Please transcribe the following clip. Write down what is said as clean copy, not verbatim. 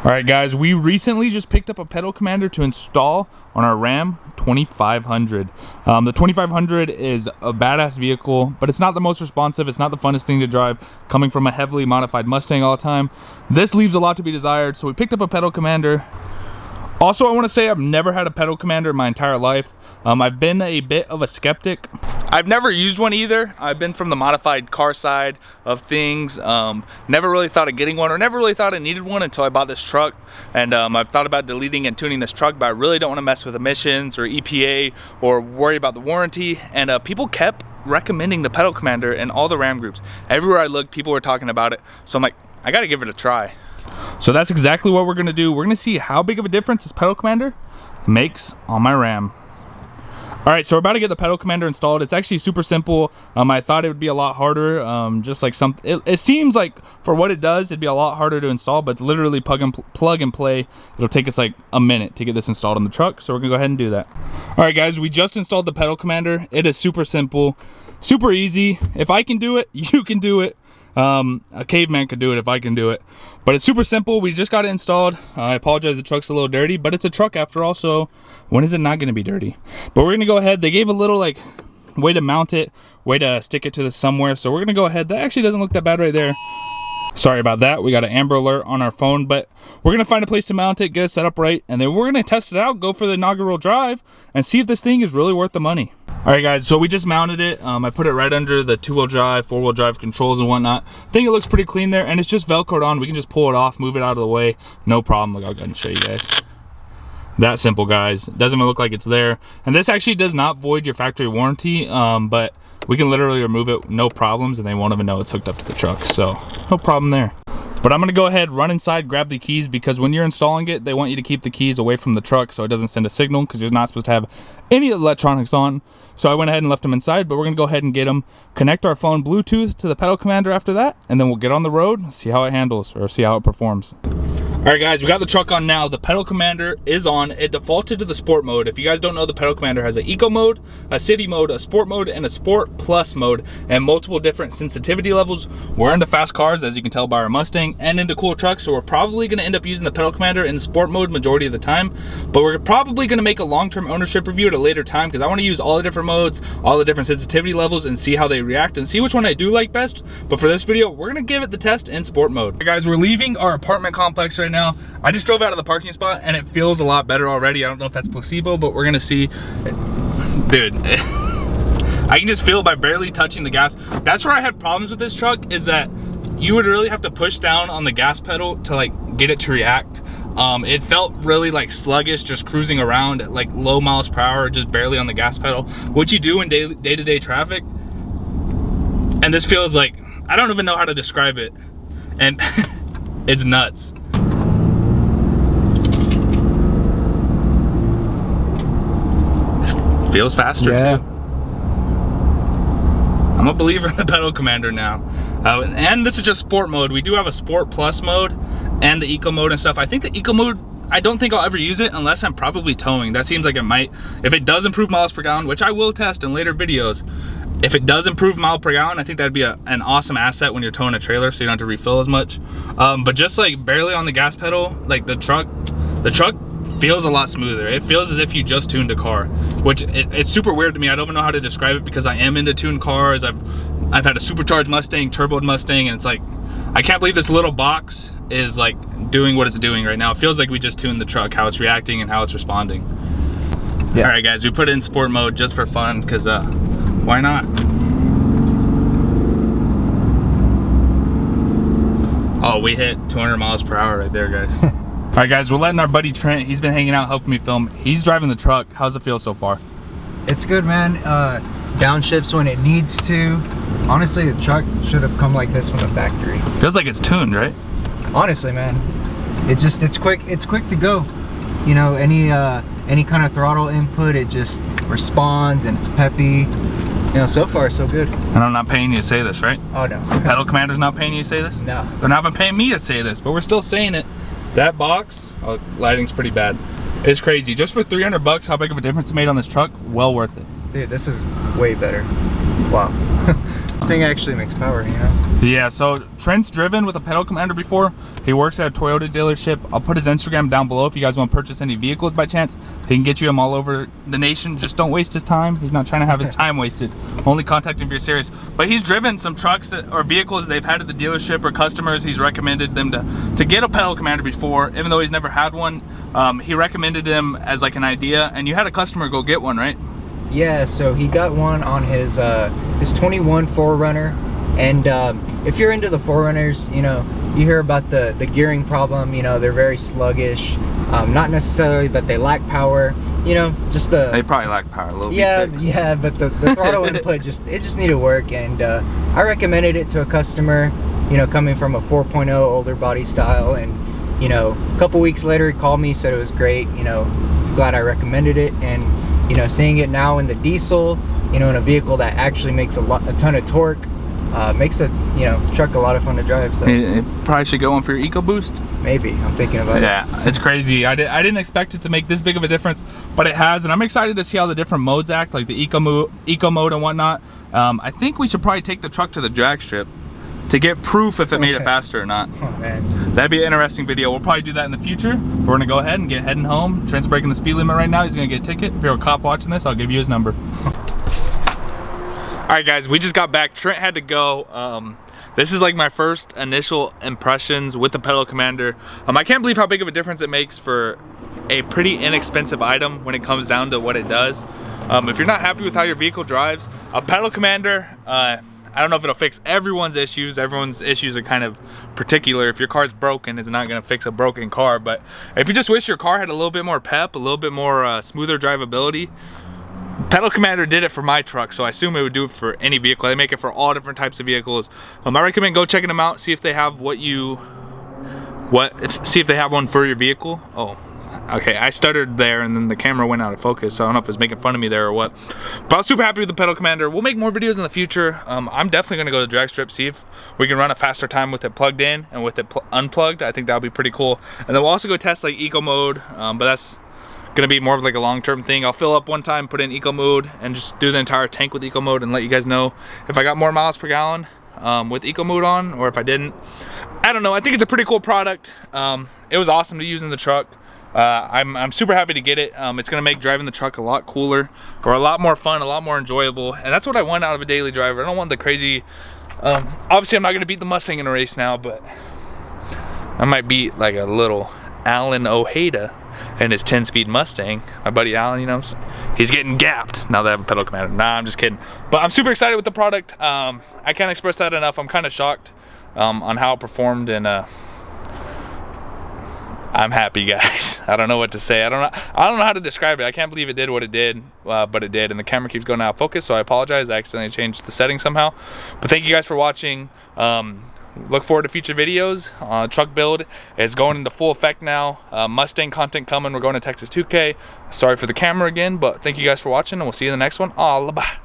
All right, guys, we recently just picked up a pedal commander to install on our Ram 2500. The 2500 is a badass vehicle, but it's not the most responsive. It's not the funnest thing to drive, coming from a heavily modified Mustang all the time. This leaves a lot to be desired, so we picked up a pedal commander. Also, I want to say I've never had a pedal commander in my entire life. I've been a bit of a skeptic. I've never used one either. I've been from the modified car side of things. Never really thought of getting one, or never really thought I needed one until I bought this truck. And I've thought about deleting and tuning this truck, but I really don't want to mess with emissions or EPA or worry about the warranty. And people kept recommending the pedal commander in all the Ram groups. Everywhere I looked, people were talking about it. So I'm like, I gotta give it a try. So that's exactly what we're gonna do. We're gonna see how big of a difference this pedal commander makes on my Ram. All right, so we're about to get the pedal commander installed. It's actually super simple. I thought it would be a lot harder. Just like it seems like for what it does, it'd be a lot harder to install, but it's literally plug and play. It'll take us like a minute to get this installed on the truck. So we're gonna go ahead and do that. All right, guys, we just installed the pedal commander. It is super simple, super easy. If I can do it, you can do it. A caveman could do it if I can do it, but it's super simple. We just got it installed. I apologize, the truck's a little dirty, but it's a truck after all, so when is it not going to be dirty? But we're gonna go ahead. They gave a little like way to mount it, way to stick it to this somewhere, so we're gonna go ahead. That actually doesn't look that bad right there. Sorry about that. We got an Amber Alert on our phone, but we're gonna find a place to mount it, get it set up right, and then we're gonna test it out, go for the inaugural drive, and see if this thing is really worth the money. All right, guys, so we just mounted it. I put it right under the 2-wheel drive, 4-wheel drive controls and whatnot. I think it looks pretty clean there, and it's just Velcroed on. We can just pull it off, move it out of the way, no problem. Look, I'll go ahead and show you guys. That simple, guys. It doesn't even look like it's there. And this actually does not void your factory warranty, but we can literally remove it, no problems, and they won't even know it's hooked up to the truck, so no problem there. But I'm gonna go ahead, run inside, grab the keys, because when you're installing it, they want you to keep the keys away from the truck so it doesn't send a signal, because you're not supposed to have any electronics on. So I went ahead and left them inside, but we're gonna go ahead and get them, connect our phone Bluetooth to the pedal commander after that, and then we'll get on the road, see how it handles, or see how it performs. All right, guys, we got the truck on now. The pedal commander is on. It defaulted to the sport mode. If you guys don't know, the pedal commander has an eco mode, a city mode, a sport mode, and a sport plus mode, and multiple different sensitivity levels. We're into fast cars, as you can tell by our Mustang, and into cool trucks, so we're probably gonna end up using the pedal commander in sport mode majority of the time, but we're probably gonna make a long-term ownership review at a later time, because I wanna use all the different modes, all the different sensitivity levels, and see how they react, and see which one I do like best. But for this video, we're gonna give it the test in sport mode. Hey guys, we're leaving our apartment complex right now. I just drove out of the parking spot and it feels a lot better already. I don't know if that's placebo, but we're gonna see. Dude, I can just feel by barely touching the gas. That's where I had problems with this truck, is that you would really have to push down on the gas pedal to like get it to react. It felt really like sluggish, just cruising around at like low miles per hour, just barely on the gas pedal, which you do in day-to-day traffic. And this feels like, I don't even know how to describe it. And it's nuts. Feels faster too. I'm a believer in the pedal commander now. And this is just sport mode. We do have a sport plus mode and the eco mode and stuff. I think the eco mode, I don't think I'll ever use it unless I'm probably towing. That seems like it might. If it does improve miles per gallon, which I will test in later videos, if it does improve mile per gallon, I think that'd be an awesome asset when you're towing a trailer, so you don't have to refill as much. But just like barely on the gas pedal, like the truck feels a lot smoother. It feels as if you just tuned a car, which it's super weird to me. I don't even know how to describe it, because I am into tuned cars. I've had a supercharged Mustang, turboed Mustang, and it's like, I can't believe this little box is like doing what it's doing right now. It feels like we just tuned the truck, how it's reacting and how it's responding. Yeah. All right, guys, we put it in sport mode just for fun, because why not? Oh, we hit 200 miles per hour right there, guys. All right, guys, we're letting our buddy Trent, he's been hanging out helping me film. He's driving the truck. How's it feel so far? It's good, man. Downshifts when it needs to. Honestly, the truck should have come like this from the factory. Feels like it's tuned, right? Honestly, man, it's quick to go. You know, any kind of throttle input, it just responds, and it's peppy. You know, so far so good. And I'm not paying you to say this, right? Oh no. Pedal commander's not paying you to say this? No. They're not even paying me to say this, but we're still saying it. That box, oh, lighting's pretty bad. It's crazy. Just for 300 bucks, how big of a difference it made on this truck? Well worth it. Dude, this is way better. Wow. This thing actually makes power, you know? Yeah, so Trent's driven with a pedal commander before. He works at a Toyota dealership. I'll put his Instagram down below if you guys want to purchase any vehicles by chance. He can get you them all over the nation. Just don't waste his time. He's not trying to have his time wasted. Only contact him if you're serious. But he's driven some trucks or vehicles they've had at the dealership or customers. He's recommended them to get a pedal commander before, even though he's never had one. He recommended them as like an idea, and you had a customer go get one, right? Yeah, so he got one on his 21 4Runner. And if you're into the 4Runners, you know, you hear about the gearing problem. You know, they're very sluggish. Not necessarily that they lack power, you know, just they probably lack power a little. Yeah, but the throttle input just needed work. And I recommended it to a customer, you know, coming from a 4.0 older body style. And you know, a couple weeks later he called me, said it was great. You know, he's glad I recommended it. And you know, seeing it now in the diesel, you know, in a vehicle that actually makes a ton of torque, makes a, you know, truck a lot of fun to drive. So it probably should go on for your EcoBoost. Maybe, I'm thinking about it. Yeah, it's crazy. I didn't expect it to make this big of a difference, but it has, and I'm excited to see how the different modes act, like the eco mode and whatnot. I think we should probably take the truck to the drag strip to get proof if it made it faster or not. Oh man, that'd be an interesting video. We'll probably do that in the future. We're gonna go ahead and get heading home. Trent's breaking the speed limit right now. He's gonna get a ticket. If you're a cop watching this, I'll give you his number. All right, guys, we just got back. Trent had to go. This is like my first initial impressions with the pedal commander. I can't believe how big of a difference it makes for a pretty inexpensive item when it comes down to what it does. If you're not happy with how your vehicle drives, a pedal commander, I don't know if it'll fix everyone's issues. Everyone's issues are kind of particular. If your car's broken, it's not gonna fix a broken car. But if you just wish your car had a little bit more pep, a little bit more smoother drivability, pedal commander did it for my truck, so I assume it would do it for any vehicle. They make it for all different types of vehicles. I recommend go checking them out, see if they have see if they have one for your vehicle. Oh, okay, I stuttered there and then the camera went out of focus, so I don't know if it was making fun of me there or what. But I was super happy with the pedal commander. We'll make more videos in the future. I'm definitely gonna go to the drag strip, see if we can run a faster time with it plugged in and with it unplugged. I think that'll be pretty cool. And then we'll also go test like eco mode, but that's gonna be more of like a long-term thing. I'll fill up one time, put in eco mode, and just do the entire tank with eco mode and let you guys know if I got more miles per gallon with eco mode on, or if I didn't. I don't know. I think it's a pretty cool product. It was awesome to use in the truck. I'm super happy to get it. It's gonna make driving the truck a lot cooler, or a lot more fun, a lot more enjoyable, and that's what I want out of a daily driver. I don't want the crazy. Obviously, I'm not gonna beat the Mustang in a race now, but I might beat like a little Alan Ojeda and his 10-speed Mustang. My buddy Alan, you know, he's getting gapped now that I have a pedal commander. Nah, I'm just kidding. But I'm super excited with the product. I can't express that enough. I'm kind of shocked on how it performed, and I'm happy, guys. I don't know what to say. I don't know how to describe it. I can't believe it did what it did, but it did. And the camera keeps going out of focus, so I apologize. I accidentally changed the setting somehow. But thank you guys for watching. Look forward to future videos. Truck build is going into full effect now. Mustang content coming. We're going to Texas 2K. Sorry for the camera again, but thank you guys for watching, and we'll see you in the next one. Bye.